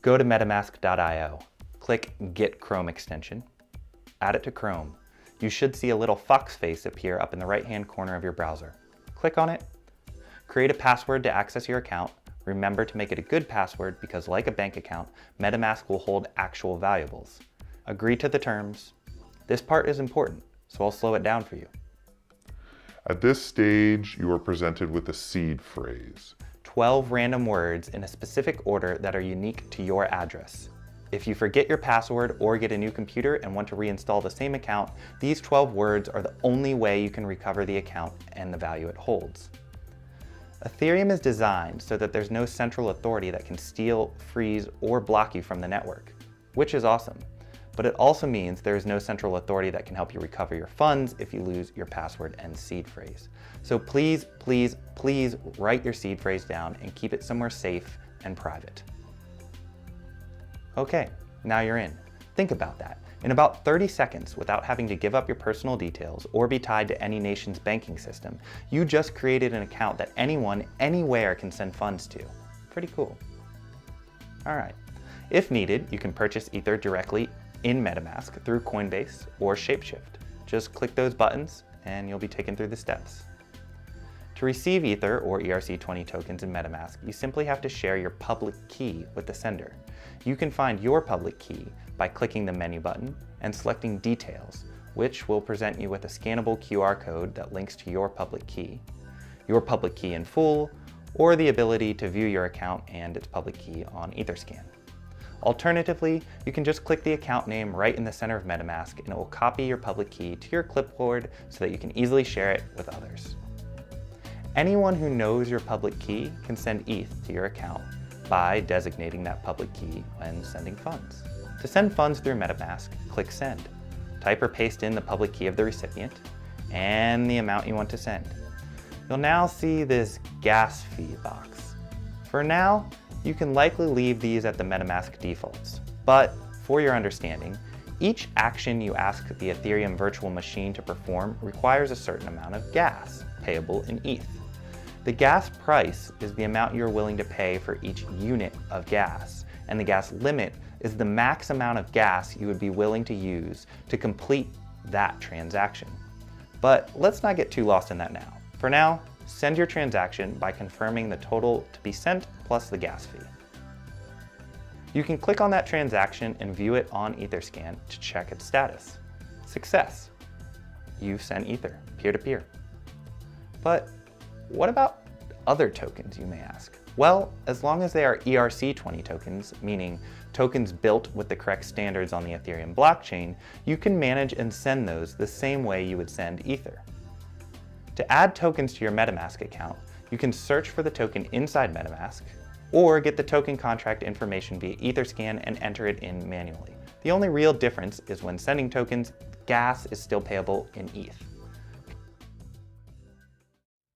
Go to metamask.io, click Get Chrome extension, add it to Chrome. You should see a little fox face appear up in the right-hand corner of your browser. Click on it, create a password to access your account. Remember to make it a good password because, like a bank account, MetaMask will hold actual valuables. Agree to the terms. This part is important, so I'll slow it down for you. At this stage, you are presented with a seed phrase. 12 random words in a specific order that are unique to your address. If you forget your password or get a new computer and want to reinstall the same account, these 12 words are the only way you can recover the account and the value it holds. Ethereum is designed so that there's no central authority that can steal, freeze, or block you from the network, which is awesome. But it also means there is no central authority that can help you recover your funds if you lose your password and seed phrase. So please, please, please write your seed phrase down and keep it somewhere safe and private. Okay, now you're in. Think about that. In about 30 seconds, without having to give up your personal details or be tied to any nation's banking system, you just created an account that anyone, anywhere can send funds to. Pretty cool. All right. If needed, you can purchase Ether directly in MetaMask through Coinbase or Shapeshift. Just click those buttons and you'll be taken through the steps. To receive Ether or ERC20 tokens in MetaMask, you simply have to share your public key with the sender. You can find your public key by clicking the menu button and selecting Details, which will present you with a scannable QR code that links to your public key in full, or the ability to view your account and its public key on Etherscan. Alternatively, you can just click the account name right in the center of MetaMask and it will copy your public key to your clipboard so that you can easily share it with others. Anyone who knows your public key can send ETH to your account by designating that public key when sending funds. To send funds through MetaMask, click Send. Type or paste in the public key of the recipient and the amount you want to send. You'll now see this gas fee box. For now, you can likely leave these at the MetaMask defaults, but for your understanding, each action you ask the Ethereum virtual machine to perform requires a certain amount of gas, payable in ETH. The gas price is the amount you're willing to pay for each unit of gas, and the gas limit is the max amount of gas you would be willing to use to complete that transaction. But let's not get too lost in that now. For now, send your transaction by confirming the total to be sent plus the gas fee. You can click on that transaction and view it on Etherscan to check its status. Success! You've sent Ether, peer-to-peer. But what about other tokens, you may ask? Well, as long as they are ERC20 tokens, meaning tokens built with the correct standards on the Ethereum blockchain, you can manage and send those the same way you would send Ether. To add tokens to your MetaMask account, you can search for the token inside MetaMask, or get the token contract information via Etherscan and enter it in manually. The only real difference is when sending tokens, gas is still payable in ETH.